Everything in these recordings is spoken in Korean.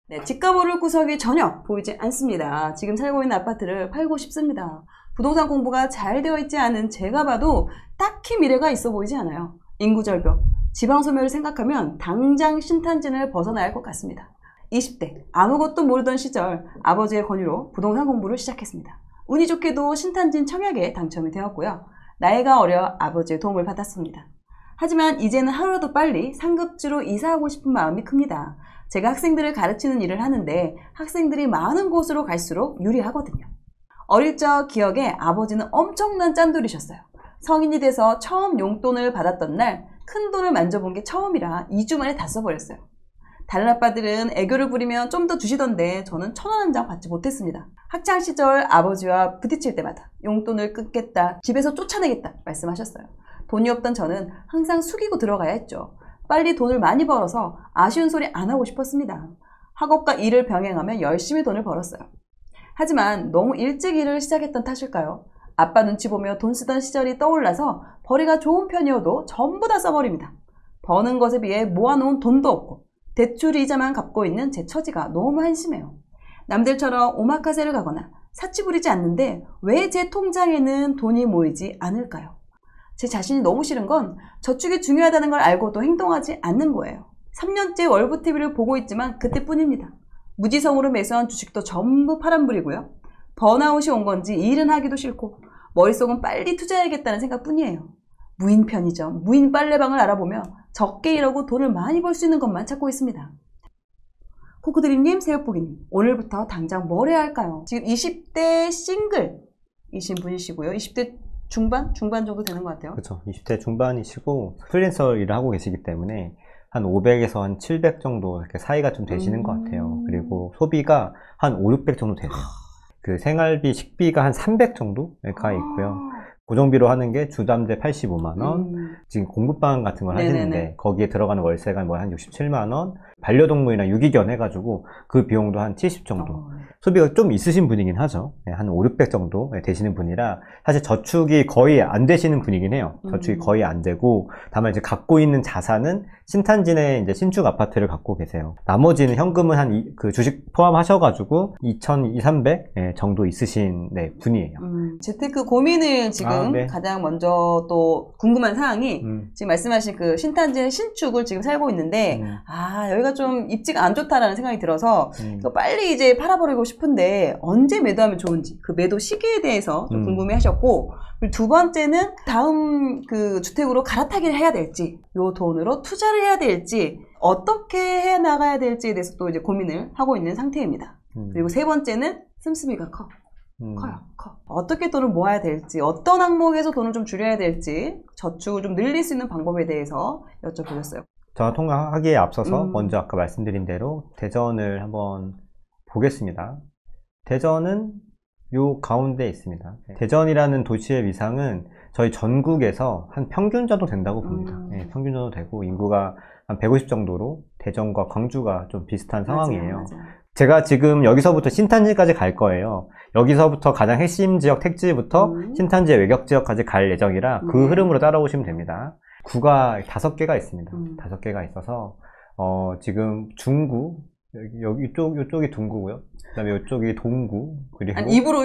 네, 집값 오를 구석이 전혀 보이지 않습니다. 지금 살고 있는 아파트를 팔고 싶습니다. 부동산 공부가 잘 되어 있지 않은 제가 봐도 딱히 미래가 있어 보이지 않아요. 인구 절벽, 지방 소멸을 생각하면 당장 신탄진을 벗어나야 할 것 같습니다. 20대 아무것도 모르던 시절 아버지의 권유로 부동산 공부를 시작했습니다. 운이 좋게도 신탄진 청약에 당첨이 되었고요. 나이가 어려 아버지의 도움을 받았습니다. 하지만 이제는 하루라도 빨리 상급지로 이사하고 싶은 마음이 큽니다. 제가 학생들을 가르치는 일을 하는데 학생들이 많은 곳으로 갈수록 유리하거든요. 어릴 적 기억에 아버지는 엄청난 짠돌이셨어요. 성인이 돼서 처음 용돈을 받았던 날 큰 돈을 만져본 게 처음이라 2주 만에 다 써버렸어요. 다른 아빠들은 애교를 부리면 좀 더 주시던데 저는 1,000원 한 장 받지 못했습니다. 학창시절 아버지와 부딪힐 때마다 용돈을 끊겠다, 집에서 쫓아내겠다 말씀하셨어요. 돈이 없던 저는 항상 숙이고 들어가야 했죠. 빨리 돈을 많이 벌어서 아쉬운 소리 안 하고 싶었습니다. 학업과 일을 병행하며 열심히 돈을 벌었어요. 하지만 너무 일찍 일을 시작했던 탓일까요? 아빠 눈치 보며 돈 쓰던 시절이 떠올라서 벌이가 좋은 편이어도 전부 다 써버립니다. 버는 것에 비해 모아놓은 돈도 없고 대출 이자만 갚고 있는 제 처지가 너무 한심해요. 남들처럼 오마카세를 가거나 사치 부리지 않는데 왜 제 통장에는 돈이 모이지 않을까요? 제 자신이 너무 싫은 건 저축이 중요하다는 걸 알고도 행동하지 않는 거예요. 3년째 월브TV를 보고 있지만 그때뿐입니다. 무지성으로 매수한 주식도 전부 파란불이고요. 번아웃이 온 건지 일은 하기도 싫고 머릿속은 빨리 투자해야겠다는 생각뿐이에요. 무인 편의점, 무인 빨래방을 알아보며 적게 일하고 돈을 많이 벌 수 있는 것만 찾고 있습니다. 코코드림님, 새우뽀기님, 오늘부터 당장 뭘 해야 할까요? 지금 20대 싱글이신 분이시고요. 20대 중반 정도 되는 것 같아요. 그렇죠. 20대 중반이시고 프리랜서 일을 하고 계시기 때문에 한 500에서 한 700 정도 이렇게 사이가 좀 되시는 것 같아요. 그리고 소비가 한 5, 600 정도 되세요. 그 생활비, 식비가 한 300 정도가 있고요. 고정비로 하는 게 주담대 85만원, 지금 공급방 같은 걸 하시는데 거기에 들어가는 월세가 뭐 한 67만원, 반려동물이랑 유기견 해가지고 그 비용도 한 70 정도. 소비가 좀 있으신 분이긴 하죠. 한 5, 600 정도 되시는 분이라 사실 저축이 거의 안 되시는 분이긴 해요. 저축이 거의 안 되고 다만 이제 갖고 있는 자산은 신탄진의 이제 신축 아파트를 갖고 계세요. 나머지는 현금은 한 그 주식 포함하셔가지고 2,200, 정도 있으신 분이에요. 재테크 고민을 지금 가장 먼저 또 궁금한 사항이 지금 말씀하신 그 신탄진의 신축을 지금 살고 있는데 여기가 좀 입지가 안 좋다라는 생각이 들어서 이거 빨리 이제 팔아버리고 싶은데 언제 매도하면 좋은지 그 매도 시기에 대해서 좀 궁금해 하셨고, 그리고 두 번째는 다음 그 주택으로 갈아타기를 해야 될지 요 돈으로 투자를 해야 될지 어떻게 해 나가야 될지에 대해서 또 이제 고민을 하고 있는 상태입니다. 그리고 세 번째는 씀씀이가 커요. 어떻게 돈을 모아야 될지, 어떤 항목에서 돈을 좀 줄여야 될지, 저축을 좀 늘릴 수 있는 방법에 대해서 여쭤보셨어요. 전화 통화하기에 앞서서 먼저 아까 말씀드린 대로 대전을 한번 보겠습니다. 대전은 요 가운데 있습니다. 대전이라는 도시의 위상은 저희 전국에서 한 평균 정도 된다고 봅니다. 평균 정도 되고 인구가 한 150 정도로 대전과 광주가 좀 비슷한 상황이에요. 맞아요. 제가 지금 여기서부터 신탄지까지 갈 거예요. 여기서부터 가장 핵심 지역 택지부터 신탄지의 외곽 지역까지 갈 예정이라 그 흐름으로 따라오시면 됩니다. 구가 5개가 있습니다. 5개가 있어서 지금 중구, 여기 이쪽이 둥구고요. 그 다음에 이쪽이 동구, 그리고 아니, 입으로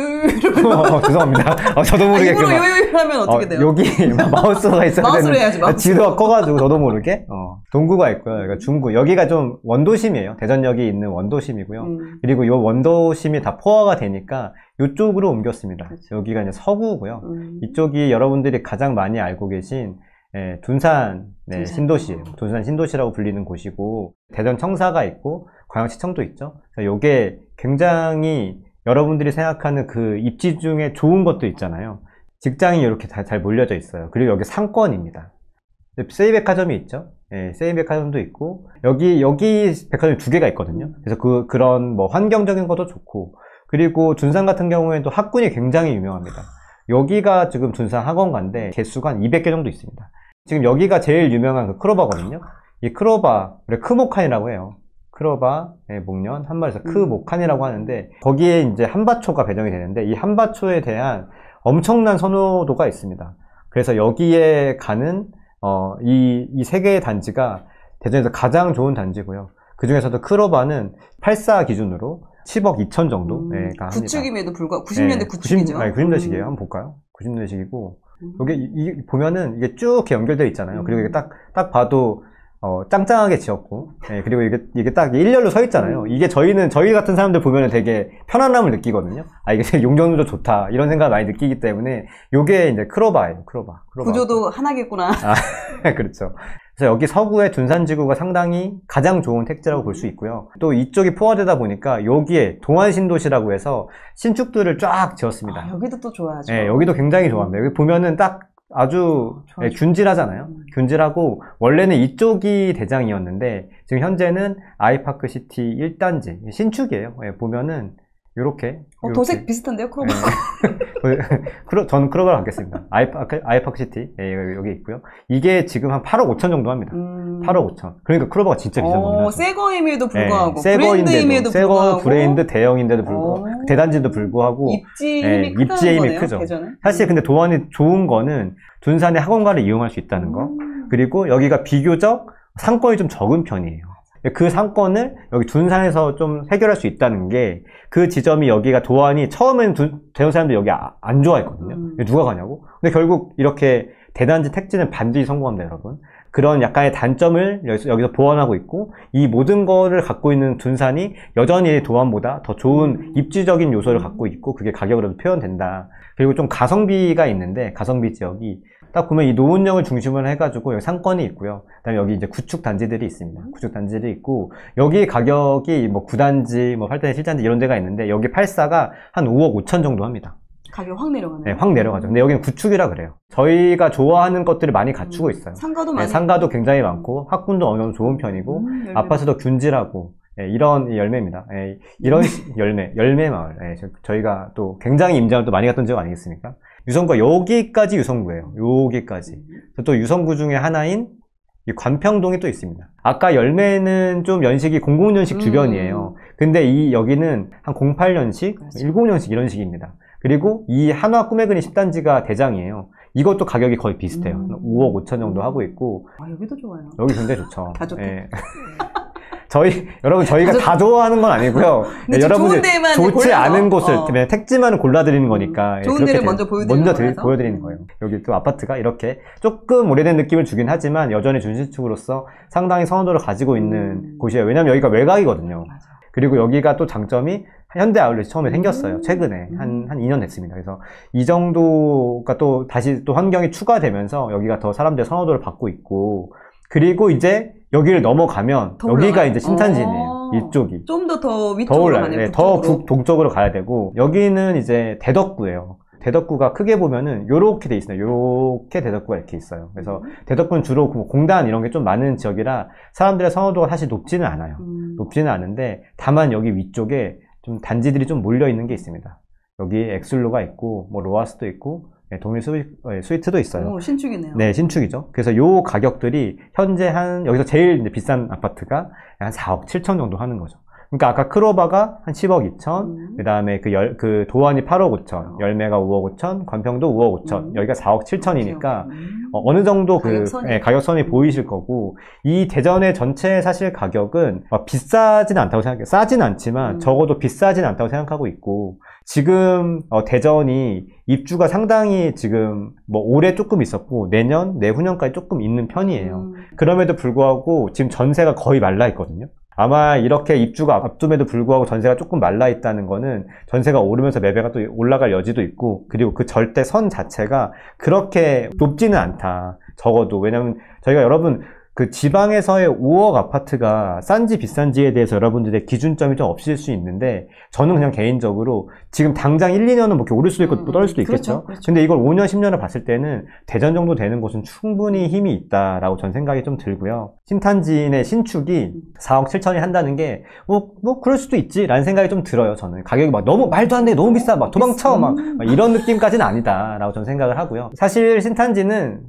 죄송합니다. 저도 모르게 입으로 요요 하면 어떻게 돼요? 여기 마우스가 있어야 마우스로 해야지, 마우스. 지도가 커가지고 저도 모르게 동구가 있고요. 그러니까 중구, 여기가 좀 원도심이에요. 대전역이 있는 원도심이고요. 그리고 이 원도심이 다 포화가 되니까 이쪽으로 옮겼습니다. 그렇죠. 여기가 이제 서구고요. 이쪽이 여러분들이 가장 많이 알고 계신 둔산 신도시예요. 둔산 신도시라고 불리는 곳이고 대전 청사가 있고 광양시청도 있죠. 이게 굉장히 여러분들이 생각하는 그 입지 중에 좋은 것도 있잖아요. 직장이 이렇게 잘 몰려져 있어요. 그리고 여기 상권입니다. 세이백화점이 있죠. 세이백화점도 있고 여기 백화점이 2개가 있거든요. 그래서 그런 뭐 환경적인 것도 좋고, 그리고 둔산 같은 경우에도 학군이 굉장히 유명합니다. 여기가 지금 둔산 학원가인데 개수가 한 200개 정도 있습니다. 지금 여기가 제일 유명한 그 크로바거든요. 이 크로바, 우리 크모칸이라고 해요. 크로바, 목련, 한마디에서 크모칸이라고 하는데, 거기에 이제 한바초가 배정이 되는데, 이 한바초에 대한 엄청난 선호도가 있습니다. 그래서 여기에 가는, 이 3개의 단지가 대전에서 가장 좋은 단지고요. 그 중에서도 크로바는 84 기준으로 10억 2천 정도 가 합니다. 구축임에도 불구하고 90년대 구축이죠. 90년대식이에요. 한번 볼까요? 90년대식이고 여기 보면은 이게 쭉 이렇게 연결되어 있잖아요. 그리고 이게 딱 봐도 짱짱하게 지었고, 그리고 이게 딱 일렬로 서 있잖아요. 이게 저희 같은 사람들 보면 되게 편안함을 느끼거든요. 아, 이게 용적률도 좋다. 이런 생각을 많이 느끼기 때문에, 요게 이제 크로바예요, 크로바. 구조도 하나겠구나. 아, 그렇죠. 그래서 여기 서구의 둔산지구가 상당히 가장 좋은 택지라고 볼 수 있고요. 또 이쪽이 포화되다 보니까 여기에 동안신도시라고 해서 신축들을 쫙 지었습니다. 아, 여기도 또 좋아하죠. 네, 여기도 굉장히 좋아합니다. 여기 보면은 딱 아주 균질하잖아요. 균질하고 원래는 이쪽이 대장이었는데 지금 현재는 아이파크시티 1단지 신축이에요. 보면은 요렇게 도색 비슷한데요, 크로바? 네. 저는 크로바를 갖겠습니다. 아이파크시티 여기 있고요. 이게 지금 한 8억 5천 정도 합니다. 8억 5천. 그러니까 크로바가 진짜 비싼 겁니다. 새 거임에도 불구하고, 새 브랜드임에도 새 불구하고, 거 브랜드 대형인데도 불구하고, 대단지도 불구하고, 입지의 힘이 크죠. 대전에? 사실 근데 도안이 좋은 거는 둔산의 학원가를 이용할 수 있다는 거. 그리고 여기가 비교적 상권이 좀 적은 편이에요. 그 상권을 여기 둔산에서 좀 해결할 수 있다는 게 그 지점이 여기가 도안이 처음에는 대전 사람들이 여기 안 좋아했거든요. 누가 가냐고? 근데 결국 이렇게 대단지 택지는 반드시 성공합니다, 여러분. 그런 약간의 단점을 여기서 보완하고 있고 이 모든 거를 갖고 있는 둔산이 여전히 도안보다 더 좋은 입지적인 요소를 갖고 있고 그게 가격으로도 표현된다. 그리고 좀 가성비가 있는데 가성비 지역이 딱 보면 이 노은역을 중심으로 해가지고 여기 상권이 있고요. 그다음에 여기 이제 구축 단지들이 있습니다. 구축 단지들이 있고 여기 가격이 뭐 9단지, 뭐 8단지, 7단지 이런 데가 있는데 여기 84가 한 5억 5천 정도 합니다. 가격 확 내려가네요. 네, 확 내려가죠. 근데 여기는 구축이라 그래요. 저희가 좋아하는 것들을 많이 갖추고 있어요. 상가도 많이. 상가도 굉장히 많고 학군도 어느 정도 좋은 편이고 아파트도 균질하고 이런 열매입니다. 이런 열매 마을. 저희가 또 굉장히 임장을 또 많이 갔던 지역 아니겠습니까? 유성구가 여기까지 유성구예요. 여기까지. 또 유성구 중에 하나인 이 관평동이 또 있습니다. 아까 열매는 좀 연식이 00년식 주변이에요. 근데 여기는 한 08년식, 그렇죠. 10년식 이런 식입니다. 그리고 이 한화 꿈의 그림 10단지가 대장이에요. 이것도 가격이 거의 비슷해요. 5억 5천 정도 하고 있고. 아, 여기도 좋아요. 여기 굉장히 좋죠. 다 좋다. 여러분, 저희가 다 좋아하는 건 아니고요. 여러분들 좋지 않은 곳을, 그냥 택지만을 골라드리는 거니까. 좋은 데를 먼저 보여드리는 거예요. 여기 또 아파트가 이렇게 조금 오래된 느낌을 주긴 하지만 여전히 준신축으로서 상당히 선호도를 가지고 있는 곳이에요. 왜냐면 여기가 외곽이거든요. 맞아. 그리고 여기가 또 장점이 현대 아울렛이 처음에 생겼어요. 최근에. 한 2년 됐습니다. 그래서 이 정도가 또 다시 또 환경이 추가되면서 여기가 더 사람들의 선호도를 받고 있고, 그리고 이제 여기를 넘어가면 여기가 이제 신탄진이에요. 이쪽이. 좀 더 위쪽으로 가네요. 네, 더 동쪽으로 가야 되고, 여기는 이제 대덕구예요. 대덕구가 크게 보면은 요렇게 돼 있어요. 요렇게 대덕구가 이렇게 있어요. 그래서 대덕구는 주로 공단 이런 게 좀 많은 지역이라 사람들의 선호도가 사실 높지는 않아요. 높지는 않은데 다만 여기 위쪽에 좀 단지들이 좀 몰려 있는 게 있습니다. 여기 엑슬로가 있고 뭐 로아스도 있고 동일 스위트도 있어요. 오, 신축이네요. 네, 신축이죠. 그래서 요 가격들이 현재 여기서 제일 이제 비싼 아파트가 한 4억 7천 정도 하는 거죠. 그러니까 아까 크로바가 한 10억 2천, 그 다음에 그 도안이 8억 5천, 열매가 5억 5천, 관평도 5억 5천, 여기가 4억 7천이니까 어느 정도 가격선이 보이실 거고, 이 대전의 전체 사실 가격은 비싸진 않다고 생각해요. 싸진 않지만 적어도 비싸진 않다고 생각하고 있고, 지금 대전이 입주가 상당히 지금 뭐 올해 조금 있었고 내년, 내후년까지 조금 있는 편이에요. 그럼에도 불구하고 지금 전세가 거의 말라 있거든요. 아마 이렇게 입주가 앞둠에도 불구하고 전세가 조금 말라 있다는 거는 전세가 오르면서 매매가 또 올라갈 여지도 있고, 그리고 그 절대선 자체가 그렇게 높지는 않다. 적어도. 왜냐면 저희가 여러분 그 지방에서의 5억 아파트가 싼지 비싼지에 대해서 여러분들의 기준점이 좀 없을 수 있는데, 저는 그냥 개인적으로 지금 당장 1, 2년은 뭐 이렇게 오를 수도 있고 또 떨어질 수도 있겠죠. 그렇죠. 근데 이걸 5년, 10년을 봤을 때는 대전 정도 되는 곳은 충분히 힘이 있다라고 전 생각이 좀 들고요. 신탄진의 신축이 4억 7천이 한다는 게 뭐 그럴 수도 있지라는 생각이 좀 들어요. 저는 가격이 막 너무 말도 안 돼, 너무 비싸, 막 도망쳐, 막 이런 느낌까지는 아니다라고 저는 생각을 하고요. 사실 신탄진은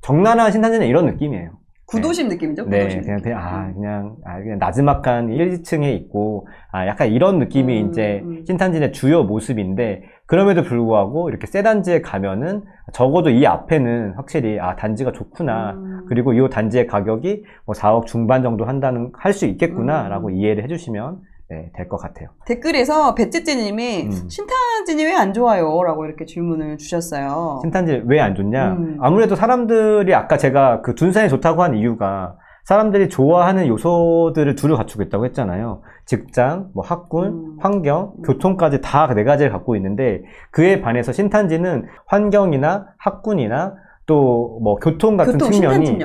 적나라한 신탄진은 이런 느낌이에요. 구도심 느낌이죠? 네, 구도심 느낌. 그냥 나지막한 1층에 있고, 약간 이런 느낌이 이제 신탄진의 주요 모습인데, 그럼에도 불구하고 이렇게 새 단지에 가면은 적어도 이 앞에는 확실히, 단지가 좋구나. 그리고 이 단지의 가격이 뭐 4억 중반 정도 할 수 있겠구나라고 이해를 해주시면 네, 될 것 같아요. 댓글에서 배찌찌님이 신탄진이 왜 안 좋아요? 라고 이렇게 질문을 주셨어요. 신탄진 왜 안 좋냐? 아무래도 사람들이 아까 제가 그 둔산이 좋다고 한 이유가 사람들이 좋아하는 요소들을 두루 갖추고 있다고 했잖아요. 직장, 뭐 학군, 환경, 교통까지 다 네 가지를 갖고 있는데 그에 반해서 신탄진은 환경이나 학군이나 또 뭐 교통 같은 측면이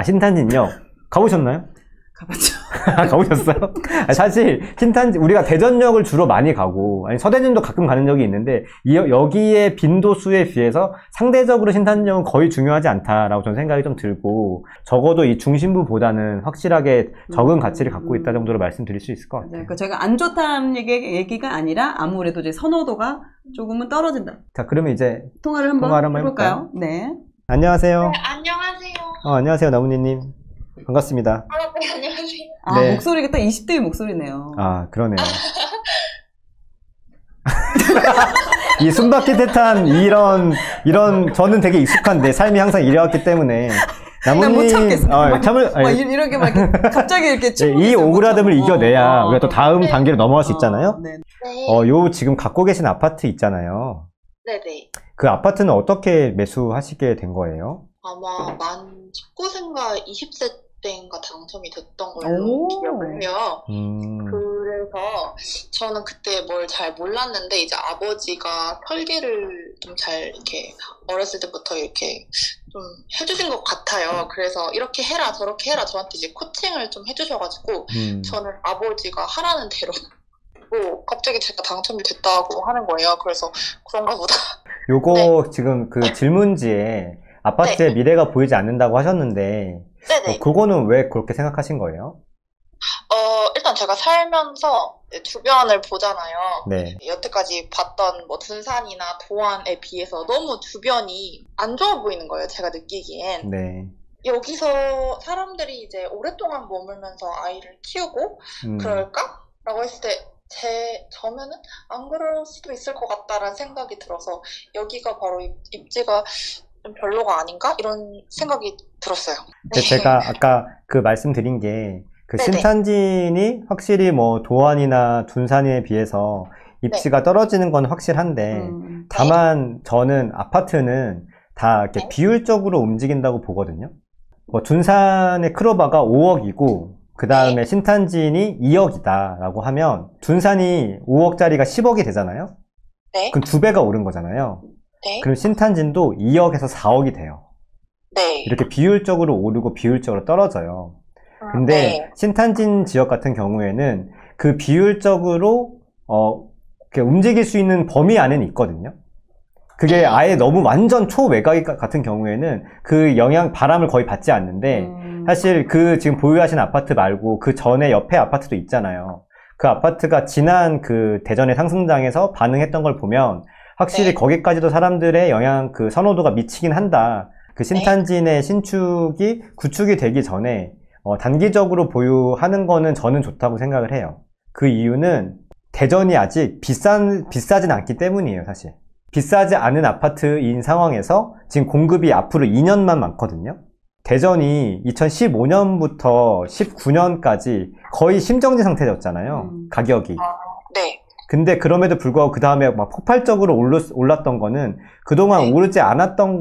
신탄진역 가보셨나요? 가봤죠. 가보셨어요? 사실 우리가 대전역을 주로 많이 가고 서대문도 가끔 가는 적이 있는데 여기의 빈도수에 비해서 상대적으로 신탄진역은 거의 중요하지 않다라고 저는 생각이 좀 들고 적어도 이 중심부보다는 확실하게 적은 가치를 갖고 있다 정도로 말씀드릴 수 있을 것 같아요. 그러니까 제가 안 좋다는 얘기가 아니라 아무래도 이제 선호도가 조금은 떨어진다. 자, 그러면 이제 통화를 한번 해볼까요? 네. 안녕하세요. 네, 안녕하세요. 안녕하세요, 나무니님. 반갑습니다. 네, 안녕하세요. 네. 목소리가 딱 20대의 목소리네요. 그러네요. 이 숨바퀴 태탄 이런 저는 되게 익숙한데 삶이 항상 이래왔기 때문에 나무님 못 참겠어. 이렇게 막 갑자기 이렇게 이 오그라듦을 이겨내야 우리가 또 다음 단계로 넘어갈 수 있잖아요. 네. 요 지금 갖고 계신 아파트 있잖아요. 네네. 그 아파트는 어떻게 매수하시게 된 거예요? 아마 만 19세인가 20세 때인가 당첨이 됐던 걸로 기억을 해요. 그래서 저는 그때 뭘 잘 몰랐는데 이제 아버지가 설계를 좀 잘 이렇게 어렸을 때부터 이렇게 좀 해주신 것 같아요. 그래서 이렇게 해라 저렇게 해라 저한테 이제 코칭을 좀 해주셔가지고 저는 아버지가 하라는 대로 갑자기 제가 당첨이 됐다고 하는 거예요. 그래서 그런가 보다. 요거 네. 지금 그 질문지에 아파트의 네. 미래가 보이지 않는다고 하셨는데 네네. 그거는 왜 그렇게 생각하신 거예요? 일단 제가 살면서 주변을 보잖아요. 네. 여태까지 봤던 뭐 둔산이나 도안에 비해서 너무 주변이 안 좋아 보이는 거예요. 제가 느끼기엔. 네. 여기서 사람들이 이제 오랫동안 머물면서 아이를 키우고 그럴까? 라고 했을 때 저면은 안 그럴 수도 있을 것 같다라는 생각이 들어서 여기가 바로 입지가 좀 별로가 아닌가? 이런 생각이 들었어요. 제가 아까 그 말씀드린 게 그 네네. 신탄진이 확실히 뭐 도안이나 둔산에 비해서 입지가 떨어지는 건 확실한데 다만 저는 아파트는 다 이렇게 비율적으로 움직인다고 보거든요. 뭐 둔산의 크로바가 5억이고 그 다음에 신탄진이 2억이다라고 하면 둔산이 5억짜리가 10억이 되잖아요. 네. 그럼 2배가 오른 거잖아요. 네. 그럼 신탄진도 2억에서 4억이 돼요. 네. 이렇게 비율적으로 오르고 비율적으로 떨어져요. 근데 네. 신탄진 지역 같은 경우에는 그 비율적으로 이렇게 움직일 수 있는 범위 안에는 있거든요. 그게 아예 너무 완전 초외곽 같은 경우에는 그 바람을 거의 받지 않는데 사실 그 지금 보유하신 아파트 말고 그 전에 옆에 아파트도 있잖아요. 그 아파트가 지난 그 대전의 상승장에서 반응했던 걸 보면 확실히 네. 거기까지도 사람들의 그 선호도가 미치긴 한다. 그 신탄진의 신축이 구축이 되기 전에 단기적으로 보유하는 거는 저는 좋다고 생각을 해요. 그 이유는 대전이 아직 비싸진 않기 때문이에요, 사실. 비싸지 않은 아파트인 상황에서 지금 공급이 앞으로 2년만 많거든요. 대전이 2015년부터 19년까지 거의 심정지 상태였잖아요, 가격이. 네. 근데 그럼에도 불구하고 그 다음에 막 폭발적으로 올랐던 거는 그동안 네. 오르지 않았던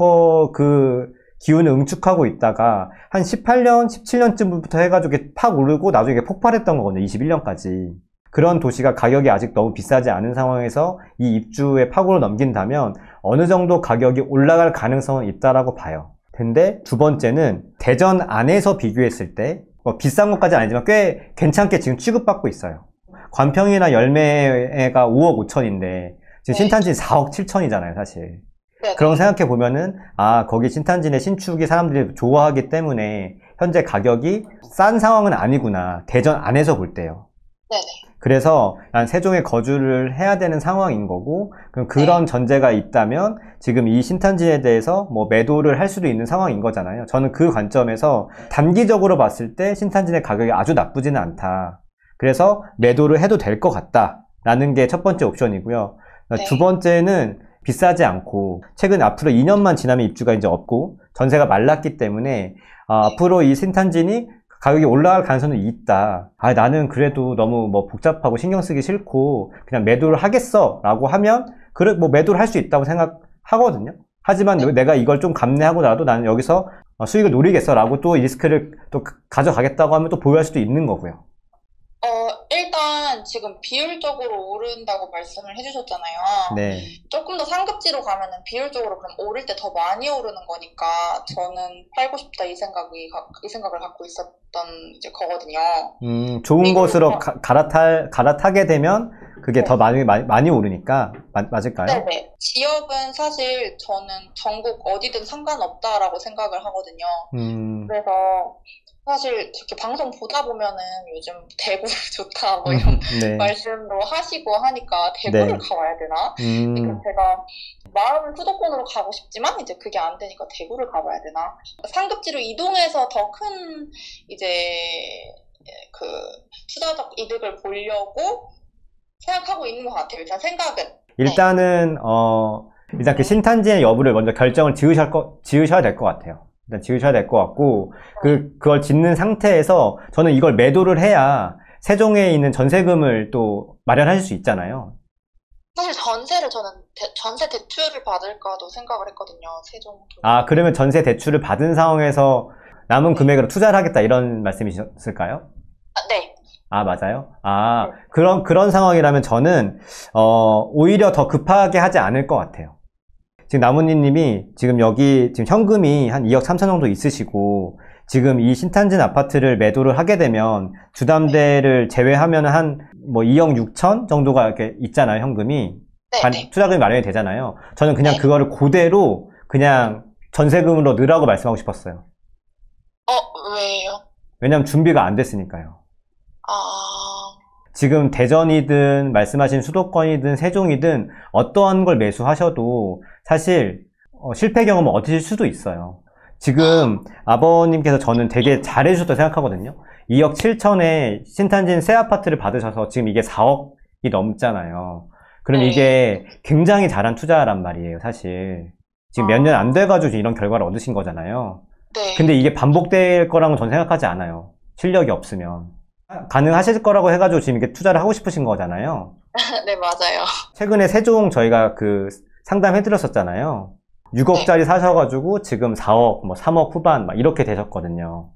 그 기운을 응축하고 있다가 한 18년, 17년쯤부터 해가지고 팍 오르고 나중에 폭발했던 거거든요. 21년까지. 그런 도시가 가격이 아직 너무 비싸지 않은 상황에서 이 입주의 파고를 넘긴다면 어느 정도 가격이 올라갈 가능성은 있다라고 봐요. 근데 두 번째는 대전 안에서 비교했을 때 비싼 것까지는 아니지만 꽤 괜찮게 지금 취급받고 있어요. 관평이나 열매가 5억 5천인데 지금 신탄진 4억 7천이잖아요, 사실. 네. 그런 거 생각해 보면은 거기 신탄진의 신축이 사람들이 좋아하기 때문에 현재 가격이 싼 상황은 아니구나. 대전 안에서 볼 때요. 네네. 그래서 난 세종에 거주를 해야 되는 상황인 거고, 그럼 그런 전제가 있다면 지금 이 신탄진에 대해서 뭐 매도를 할 수도 있는 상황인 거잖아요. 저는 그 관점에서 단기적으로 봤을 때 신탄진의 가격이 아주 나쁘지는 않다. 그래서 매도를 해도 될 것 같다라는 게 첫 번째 옵션이고요. 네. 두 번째는 비싸지 않고 최근 앞으로 2년만 지나면 입주가 이제 없고 전세가 말랐기 때문에 앞으로 이 신탄진이 가격이 올라갈 가능성은 있다. 나는 그래도 너무 뭐 복잡하고 신경 쓰기 싫고 그냥 매도를 하겠어 라고 하면 그래 뭐 매도를 할 수 있다고 생각하거든요. 하지만 내가 이걸 좀 감내하고 나도 나는 여기서 수익을 노리겠어 라고 또 이 리스크를 또 가져가겠다고 하면 또 보유할 수도 있는 거고요. 일단 지금 비율적으로 오른다고 말씀을 해주셨잖아요. 네. 조금 더 상급지로 가면은 비율적으로 그럼 오를 때 더 많이 오르는 거니까 저는 팔고 싶다 이 생각을 갖고 있었던 이제 거거든요. 좋은 곳으로 갈아타게 되면 그게 더 많이 오르니까 맞을까요? 네네. 지역은 사실 저는 전국 어디든 상관없다라고 생각을 하거든요. 그래서 사실 이렇게 방송 보다 보면은 요즘 대구 좋다 뭐 이런 말씀도 하시고 하니까 대구를 가봐야 되나? 그러니까 제가 마음은 수도권으로 가고 싶지만 이제 그게 안 되니까 대구를 가봐야 되나? 상급지로 이동해서 더 큰 이제 그 투자적 이득을 보려고 생각하고 있는 것 같아요. 일단 생각은. 일단은 일단 그 신탄지의 여부를 먼저 결정을 지으셔야 될 것 같아요. 일단 지으셔야 될 것 같고 그걸 짓는 상태에서 저는 이걸 매도를 해야 세종에 있는 전세금을 또 마련하실 수 있잖아요. 사실 전세를 저는 전세 대출을 받을까도 생각을 했거든요. 세종. 그러면 전세 대출을 받은 상황에서 남은 금액으로 투자를 하겠다 이런 말씀이셨을까요? 네. 맞아요? 그런 상황이라면 저는 오히려 더 급하게 하지 않을 것 같아요. 지금 나무님이 지금 여기 지금 현금이 한 2억 3천 정도 있으시고 지금 이 신탄진 아파트를 매도를 하게 되면 주담대를 제외하면 한 뭐 2억 6천 정도가 이렇게 있잖아요, 현금이. 투자금이 마련이 되잖아요. 저는 그냥 그거를 그대로 그냥 전세금으로 넣으라고 말씀하고 싶었어요. 왜요? 왜냐면 준비가 안 됐으니까요. 지금 대전이든 말씀하신 수도권이든 세종이든 어떠한 걸 매수하셔도 사실 실패 경험을 얻으실 수도 있어요. 지금 아버님께서 저는 되게 잘해주셨다고 생각하거든요. 2억 7천에 신탄진 새 아파트를 받으셔서 지금 이게 4억이 넘잖아요. 그럼 이게 굉장히 잘한 투자란 말이에요, 사실. 지금 몇 년 안 돼가지고 이런 결과를 얻으신 거잖아요. 네. 근데 이게 반복될 거라고 저는 생각하지 않아요. 실력이 없으면. 가능하실 거라고 해가지고 지금 이렇게 투자를 하고 싶으신 거잖아요. 네, 맞아요. 최근에 세종 저희가 그 상담해드렸었잖아요. 6억짜리 사셔가지고 지금 4억, 뭐 3억 후반 막 이렇게 되셨거든요.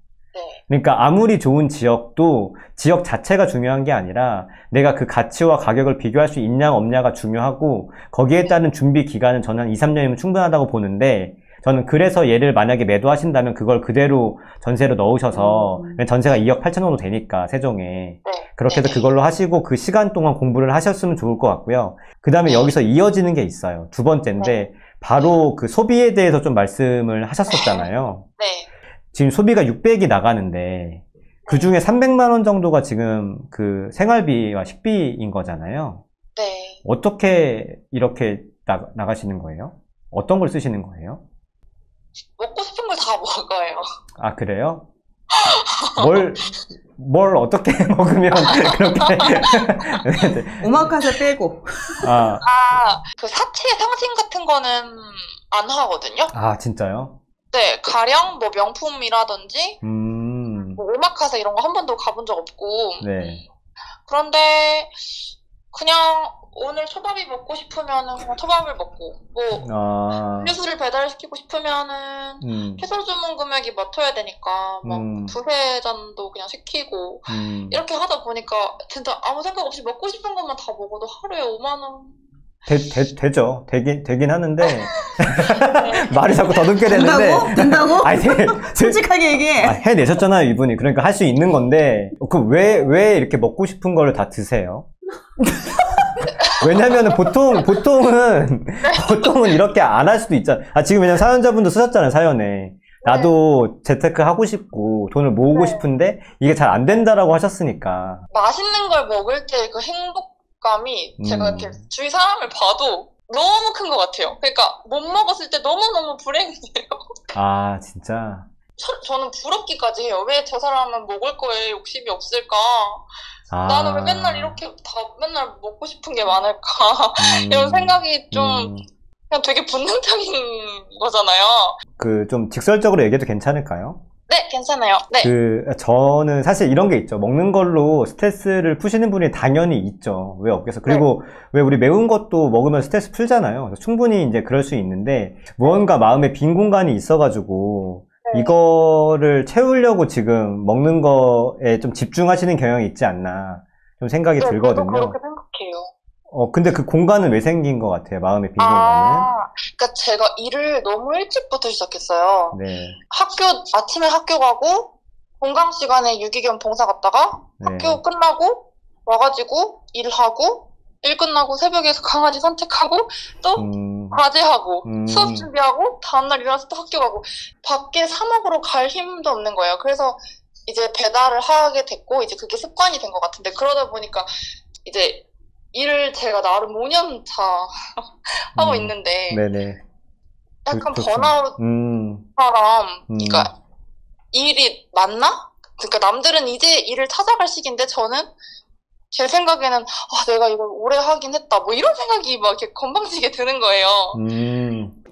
그러니까 아무리 좋은 지역도 지역 자체가 중요한 게 아니라 내가 그 가치와 가격을 비교할 수 있냐 없냐가 중요하고 거기에 따른 준비 기간은 저는 한 2, 3년이면 충분하다고 보는데 저는 그래서 얘를 만약에 매도하신다면 그걸 그대로 전세로 넣으셔서 전세가 2억 8천 정도 되니까 세종에 그렇게 해서 그걸로 하시고 그 시간 동안 공부를 하셨으면 좋을 것 같고요. 그 다음에 여기서 이어지는 게 있어요. 두 번째인데 바로 그 소비에 대해서 좀 말씀을 하셨었잖아요. 지금 소비가 600이 나가는데 그 중에 300만 원 정도가 지금 그 생활비와 식비인 거잖아요. 어떻게 이렇게 나가시는 거예요? 어떤 걸 쓰시는 거예요? 먹고 싶은 걸 다 먹어요. 그래요? 뭘 어떻게 먹으면 그렇게 오마카세 빼고 그 사치의 상징 같은 거는 안 하거든요. 진짜요? 네, 가령 뭐 명품이라든지 뭐 오마카세 이런 거 한 번도 가본 적 없고 그런데 그냥 오늘 초밥이 먹고 싶으면은 그냥 초밥을 먹고 뭐 음료수를 배달시키고 싶으면은 해서 주문 금액이 맞춰야 되니까 막 두세 잔도 그냥 시키고 이렇게 하다 보니까 진짜 아무 생각 없이 먹고 싶은 것만 다 먹어도 하루에 5만 원 되죠. 되긴 하는데 말이 자꾸 더듬게 되는데 된다고? 솔직하게 얘기해. 해내셨잖아요, 이분이. 그러니까 할 수 있는 건데 왜 이렇게 먹고 싶은 거를 다 드세요? 왜냐면은 보통은 이렇게 안 할 수도 있잖아. 지금 왜냐면 사연자분도 쓰셨잖아요, 사연에. 나도 재테크 하고 싶고 돈을 모으고 네. 싶은데 이게 잘 안 된다라고 하셨으니까. 맛있는 걸 먹을 때 그 행복감이 제가 이렇게 주위 사람을 봐도 너무 큰 것 같아요. 그러니까 못 먹었을 때 너무너무 불행해요. 아, 진짜. 저는 부럽기까지 해요. 왜 저 사람은 먹을 거에 욕심이 없을까? 아. 나는 왜 맨날 이렇게 다 맨날 먹고 싶은 게 많을까? 이런 생각이 좀 그냥 되게 본능적인 거잖아요. 그 좀 직설적으로 얘기해도 괜찮을까요? 네, 괜찮아요. 네. 저는 사실 이런 게 있죠. 먹는 걸로 스트레스를 푸시는 분이 당연히 있죠. 왜 없겠어. 그리고 왜 우리 매운 것도 먹으면 스트레스 풀잖아요. 그래서 충분히 이제 그럴 수 있는데 무언가 마음에 빈 공간이 있어가지고 이거를 채우려고 지금 먹는 거에 좀 집중하시는 경향이 있지 않나 좀 생각이 저도 들거든요. 그렇게 생각해요. 근데 그 공간은 왜 생긴 것 같아요? 마음의 빈 공간은? 그러니까 제가 일을 너무 일찍부터 시작했어요. 네. 아침에 학교 가고, 공강 시간에 유기견 봉사 갔다가, 네. 학교 끝나고, 와가지고, 일하고, 일 끝나고, 새벽에 강아지 산책하고, 또 과제하고, 수업 준비하고, 다음날 일어나서 또 학교 가고, 밖에 사 먹으러 갈 힘도 없는 거예요. 그래서 이제 배달을 하게 됐고, 이제 그게 습관이 된 것 같은데, 그러다 보니까 이제 일을 제가 나름 5년 차 하고 있는데, 네네. 약간 좋죠. 번아웃처럼, 그러니까 일이 맞나? 그러니까 남들은 이제 일을 찾아갈 시기인데 저는 제 생각에는 내가 이걸 오래 하긴 했다. 뭐 이런 생각이 막 이렇게 건방지게 드는 거예요.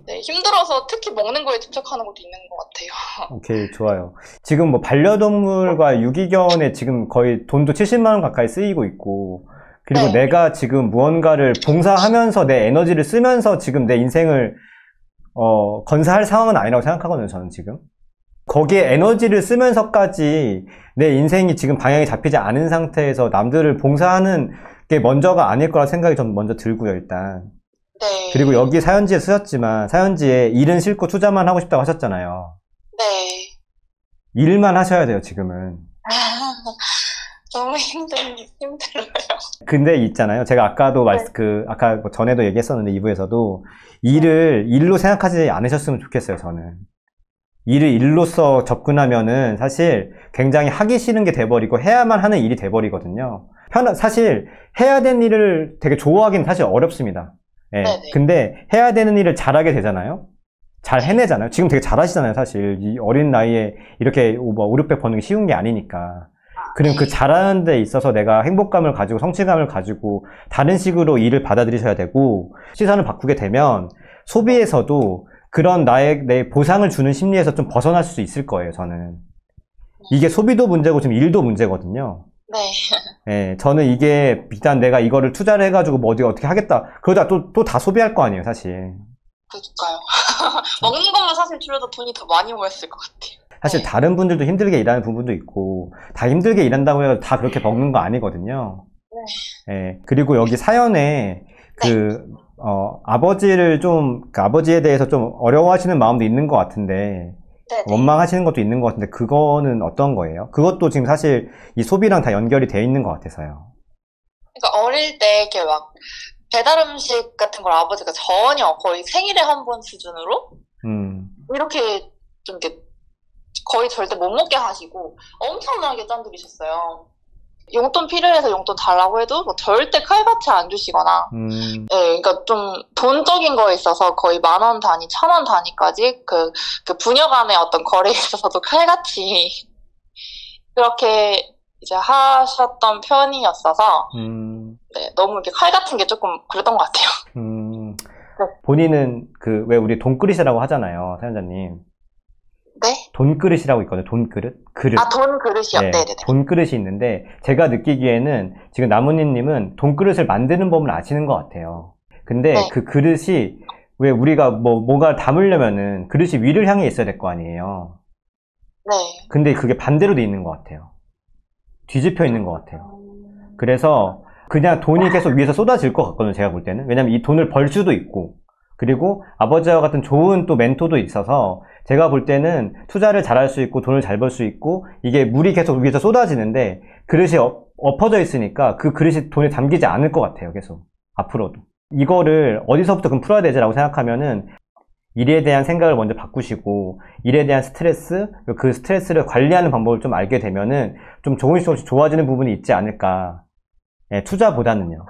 네, 힘들어서 특히 먹는 거에 집착하는 것도 있는 것 같아요. 오케이, 좋아요. 지금 뭐 반려동물과 유기견에 지금 거의 돈도 70만 원 가까이 쓰이고 있고, 그리고 네. 내가 지금 무언가를 봉사하면서 내 에너지를 쓰면서 지금 내 인생을 건사할 상황은 아니라고 생각하거든요, 저는 지금. 거기에 에너지를 쓰면서까지 내 인생이 지금 방향이 잡히지 않은 상태에서 남들을 봉사하는 게 먼저가 아닐 거라 생각이 좀 먼저 들고요, 일단. 네. 그리고 여기 사연지에 쓰셨지만, 사연지에 일은 싫고 투자만 하고 싶다고 하셨잖아요. 네. 일만 하셔야 돼요, 지금은. 너무 힘들어요. 근데 있잖아요. 제가 아까도 아까 뭐 전에도 얘기했었는데, 2부에서도 일을 일로 생각하지 않으셨으면 좋겠어요, 저는. 일을 일로서 접근하면은 사실 굉장히 하기 싫은 게 돼버리고 해야만 하는 일이 돼버리거든요. 사실 해야 되는 일을 되게 좋아하기는 사실 어렵습니다. 예. 근데 해야 되는 일을 잘하게 되잖아요. 잘 해내잖아요. 지금 되게 잘하시잖아요, 사실. 이 어린 나이에 이렇게 5, 600 버는 게 쉬운 게 아니니까. 그럼 그 잘하는 데 있어서 내가 행복감을 가지고 성취감을 가지고 다른 식으로 일을 받아들이셔야 되고, 시선을 바꾸게 되면 소비에서도 그런 내 보상을 주는 심리에서 좀 벗어날 수 있을 거예요, 저는. 이게 소비도 문제고 지금 일도 문제거든요. 네. 예, 저는 이게 비단 내가 이거를 투자를 해가지고 뭐 어떻게 하겠다. 그러다 또 다 소비할 거 아니에요, 사실. 그러니까요. 먹는 것만 사실 줄여도 돈이 더 많이 모였을 것 같아요. 사실 다른 분들도 힘들게 일하는 부분도 있고, 다 힘들게 일한다고 해서 다 그렇게 먹는 거 아니거든요. 예, 그리고 여기 사연에 아버지에 대해서 좀 어려워하시는 마음도 있는 것 같은데, 원망하시는 것도 있는 것 같은데, 그거는 어떤 거예요? 그것도 지금 사실 이 소비랑 다 연결이 돼 있는 것 같아서요. 그러니까 어릴 때 이렇게 막 배달 음식 같은 걸 아버지가 전혀 거의 생일에 한 번 수준으로 이렇게 좀 이렇게 거의 절대 못 먹게 하시고 엄청나게 짠돌이셨어요. 용돈 필요해서 용돈 달라고 해도 뭐 절대 칼같이 안 주시거나, 네, 그러니까 좀 돈적인 거에 있어서 거의 10,000원 단위, 1,000원 단위까지 그 부녀 간의 어떤 거래에 있어서도 칼같이 그렇게 이제 하셨던 편이었어서, 네, 너무 이렇게 칼 같은 게 조금 그랬던 것 같아요. 본인은 왜 우리 돈그릇이라고 하잖아요, 사연자님. 네? 돈그릇이라고 있거든요. 돈그릇? 그릇. 돈그릇이요? 네, 네네네. 돈그릇이 있는데, 제가 느끼기에는 지금 나무님은 돈그릇을 만드는 법을 아시는 것 같아요. 근데 그 그릇이, 왜 우리가 뭐가 담으려면은 그릇이 위를 향해 있어야 될 거 아니에요. 네. 근데 그게 반대로 돼 있는 것 같아요. 뒤집혀 있는 것 같아요. 그래서 그냥 돈이 계속 위에서 쏟아질 것 같거든요, 제가 볼 때는. 왜냐면 이 돈을 벌 수도 있고, 그리고 아버지와 같은 좋은 또 멘토도 있어서 제가 볼 때는 투자를 잘할 수 있고 돈을 잘 벌 수 있고, 이게 물이 계속 위에서 쏟아지는데 그릇이 엎어져 있으니까 그 그릇이 돈에 담기지 않을 것 같아요, 계속 앞으로도. 이거를 어디서부터 그럼 풀어야 되지라고 생각하면은, 일에 대한 생각을 먼저 바꾸시고 일에 대한 스트레스, 그 스트레스를 관리하는 방법을 좀 알게 되면은 좀 조금씩 조금씩 좋아지는 부분이 있지 않을까. 예, 투자보다는요.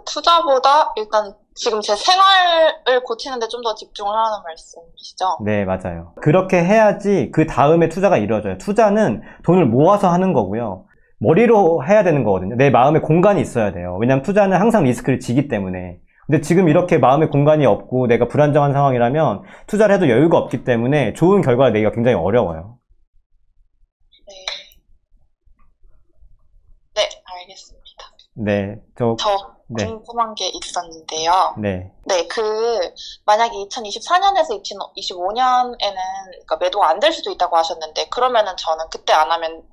투자보다 일단 지금 제 생활을 고치는데 좀 더 집중을 하라는 말씀이시죠? 네, 맞아요. 그렇게 해야지 그 다음에 투자가 이루어져요. 투자는 돈을 모아서 하는 거고요. 머리로 해야 되는 거거든요. 내 마음에 공간이 있어야 돼요. 왜냐하면 투자는 항상 리스크를 지기 때문에. 근데 지금 이렇게 마음의 공간이 없고 내가 불안정한 상황이라면 투자를 해도 여유가 없기 때문에 좋은 결과를 내기가 굉장히 어려워요. 네. 네, 알겠습니다. 네, 저 네. 궁금한 게 있었는데요. 네. 네, 만약에 2024년에서 2025년에는 그러니까 매도가 안 될 수도 있다고 하셨는데, 그러면은 저는 그때 안 하면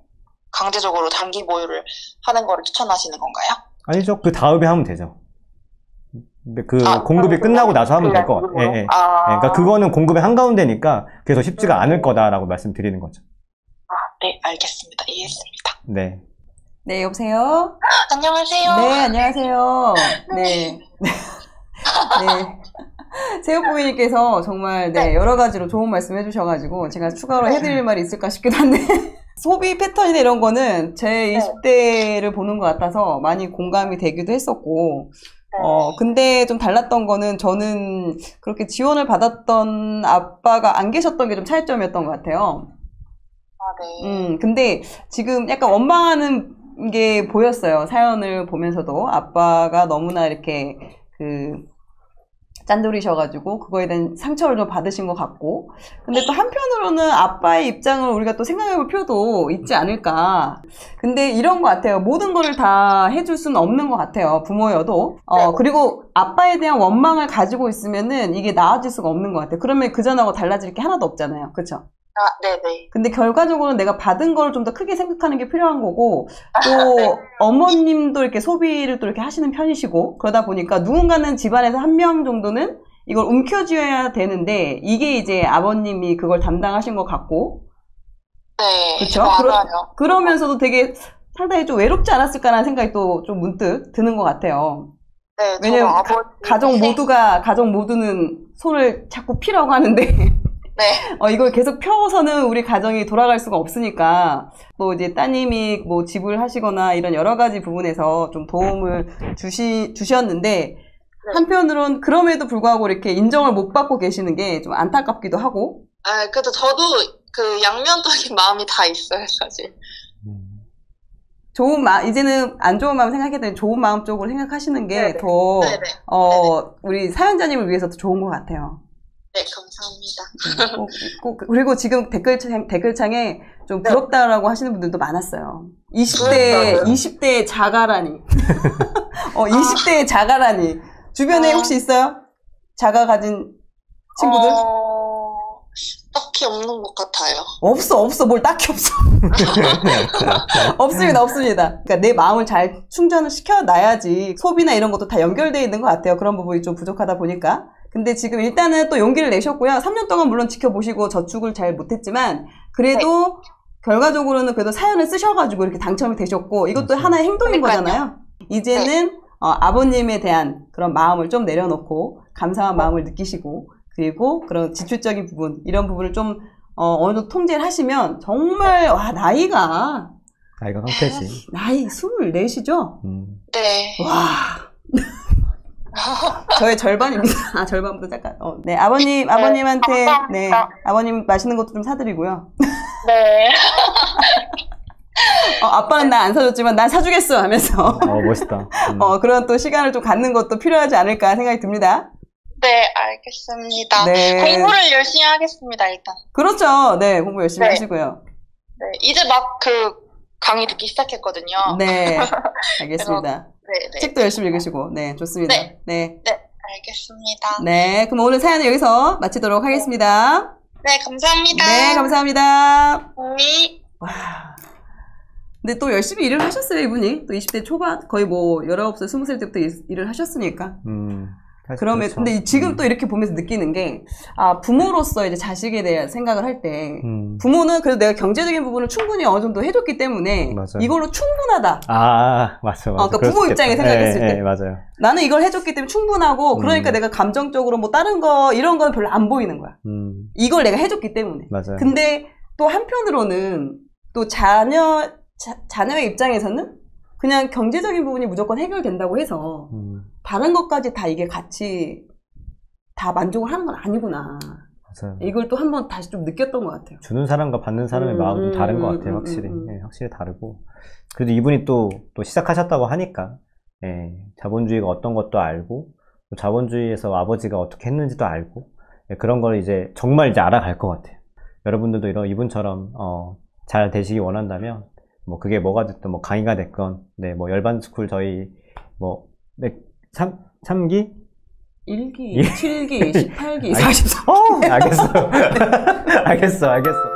강제적으로 단기 보유를 하는 거를 추천하시는 건가요? 아니죠. 그 다음에 하면 되죠. 근데 공급이 끝나고 나서 하면 될 것 같아요. 예, 예. 그러니까 그거는 공급의 한가운데니까 그래서 쉽지가 않을 거다라고 말씀드리는 거죠. 네, 알겠습니다. 이해했습니다. 네. 네, 여보세요? 안녕하세요. 네, 안녕하세요. 네. 네. 새우부인님께서 정말 여러 가지로 좋은 말씀 해주셔가지고 제가 추가로 해드릴 말이 있을까 싶기도 한데 소비 패턴이나 이런 거는 제 20대를 보는 것 같아서 많이 공감이 되기도 했었고 근데 좀 달랐던 거는 저는 그렇게 지원을 받았던 아빠가 안 계셨던 게 좀 차이점이었던 것 같아요. 네. 근데 지금 약간 원망하는 게 보였어요. 사연을 보면서도 아빠가 너무나 이렇게 짠돌이셔가지고 그거에 대한 상처를 좀 받으신 것 같고 근데 또 한편으로는 아빠의 입장을 우리가 또 생각해볼 필요도 있지 않을까. 근데 이런 것 같아요. 모든 거를 다 해줄 수는 없는 것 같아요. 부모여도. 그리고 아빠에 대한 원망을 가지고 있으면은 이게 나아질 수가 없는 것 같아요. 그러면 그전하고 달라질 게 하나도 없잖아요. 그쵸? 네네. 근데 결과적으로는 내가 받은 걸 좀 더 크게 생각하는 게 필요한 거고, 또 어머님도 이렇게 소비를 또 이렇게 하시는 편이시고, 그러다 보니까 누군가는 집안에서 한 명 정도는 이걸 움켜쥐어야 되는데, 이게 이제 아버님이 그걸 담당하신 것 같고, 네. 그쵸? 맞아요. 그러면서도 되게 상당히 좀 외롭지 않았을까라는 생각이 또 좀 문득 드는 것 같아요. 네, 왜냐면 가정 모두는 손을 자꾸 피라고 하는데, 네. 이걸 계속 펴서는 우리 가정이 돌아갈 수가 없으니까, 또 이제 따님이 뭐 집을 하시거나 이런 여러 가지 부분에서 좀 도움을 주셨는데, 한편으로는 그럼에도 불구하고 이렇게 인정을 못 받고 계시는 게 좀 안타깝기도 하고. 그래도 저도 양면적인 마음이 다 있어요, 사실. 이제는 안 좋은 마음 생각해야 되는 좋은 마음 쪽으로 생각하시는 게 더, 우리 사연자님을 위해서도 좋은 것 같아요. 네, 감사합니다. 그리고 지금 댓글창에 좀 부럽다라고 하시는 분들도 많았어요. 20대의 자가라니. 20대의 자가라니. 주변에 혹시 있어요? 자가 가진 친구들? 딱히 없는 것 같아요. 없어. 뭘 딱히 없어. 없습니다. 그러니까 내 마음을 잘 충전을 시켜놔야지 소비나 이런 것도 다 연결되어 있는 것 같아요. 그런 부분이 좀 부족하다 보니까. 근데 지금 일단은 또 용기를 내셨고요. 3년 동안 물론 지켜보시고 저축을 잘 못했지만 그래도 결과적으로는 그래도 사연을 쓰셔가지고 이렇게 당첨이 되셨고 이것도 하나의 행동인 거잖아요. 이제는 아버님에 대한 그런 마음을 좀 내려놓고 감사한 마음을 느끼시고 그리고 그런 지출적인 부분 이런 부분을 좀 어느 정도 통제를 하시면 정말 나이가 깡패지. 나이 24시죠? 네. 와. 저의 절반입니다. 절반보다 잠깐. 네, 아버님한테, 아버님 맛있는 것도 좀 사드리고요. 네. 아빠는 나 안 사줬지만 난 사주겠어 하면서. 멋있다. 그런 또 시간을 좀 갖는 것도 필요하지 않을까 생각이 듭니다. 네, 알겠습니다. 네. 공부를 열심히 하겠습니다, 일단. 그렇죠. 네, 공부 열심히 하시고요. 네, 이제 막 강의 듣기 시작했거든요. 네, 알겠습니다. 네. 책도 열심히 읽으시고, 네, 좋습니다. 네, 알겠습니다. 네, 그럼 오늘 사연은 여기서 마치도록 하겠습니다. 네, 감사합니다. 네, 감사합니다. 네. 와. 근데 또 열심히 일을 하셨어요, 이분이. 또 20대 초반, 거의 뭐 19살, 20살 때부터 일을 하셨으니까. 그러면 그렇죠. 근데 지금 또 이렇게 보면서 느끼는 게 부모로서 이제 자식에 대한 생각을 할 때 부모는 그래도 내가 경제적인 부분을 충분히 어느 정도 해줬기 때문에 맞아요. 이걸로 충분하다. 맞아. 그러니까 부모 입장에 생각했을 때 맞아요. 나는 이걸 해줬기 때문에 충분하고 그러니까 내가 감정적으로 뭐 다른 거 이런 건 별로 안 보이는 거야. 이걸 내가 해줬기 때문에. 맞아요. 근데 또 한편으로는 또 자녀의 입장에서는 그냥 경제적인 부분이 무조건 해결된다고 해서 다른 것까지 다 이게 같이 다 만족을 하는 건 아니구나. 맞아요. 이걸 또 한번 다시 좀 느꼈던 것 같아요. 주는 사람과 받는 사람의 마음은 좀 다른 것 같아요, 확실히. 네, 확실히 다르고. 그래도 이분이 또 시작하셨다고 하니까, 자본주의가 어떤 것도 알고, 또 자본주의에서 아버지가 어떻게 했는지도 알고, 그런 걸 이제 정말 이제 알아갈 것 같아요. 여러분들도 이런 이분처럼, 잘 되시기 원한다면, 뭐, 그게 뭐가 됐든, 뭐, 강의가 됐건, 뭐, 열반스쿨 저희, 뭐, 3기? 1기, 7기, 18기, 44기. 알겠어. 알겠어.